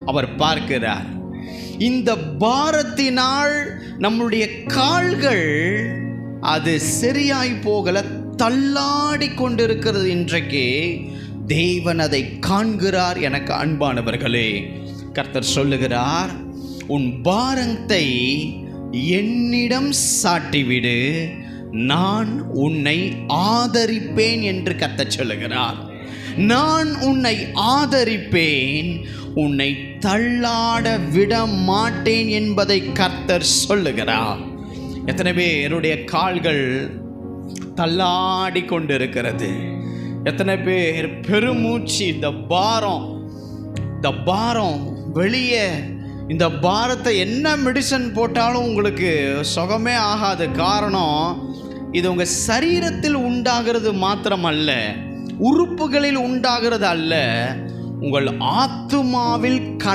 அவர் பார்க்கிறார். இந்த பாரத்தினால் நம்முடைய கால்கள் அது சரியாய் போகல, தள்ளாடி கொண்டிருக்கிறது. இன்றைக்கு தேவன் அதை காண்கிறார். எனக்கு அன்பானவர்களே, கர்த்தர் சொல்லுகிறார், உன் பாரத்தை என்னிடம் சாட்டிவிடு, நான் உன்னை ஆதரிப்பேன் என்று கர்த்தர் சொல்லுகிறார். நான் உன்னை ஆதரிப்பேன், உன்னை தள்ளாட விட மாட்டேன் என்பதை கர்த்தர் சொல்லுகிறார். எத்தனை பேருடைய கால்கள் தள்ளாடி கொண்டிருக்கிறது? எத்தனை பேர் பெருமூச்சு, இந்த பாரம் வெளியே, இந்த பாரத்தை என்ன மெடிசன் போட்டாலும் உங்களுக்கு சுகமே ஆகாது. காரணம், இது உங்கள் சரீரத்தில் உண்டாகிறது மாத்திரமல்ல, உறுப்புகளில் உண்டாகிறது அல்ல, உங்கள் ஆத்துமாவில்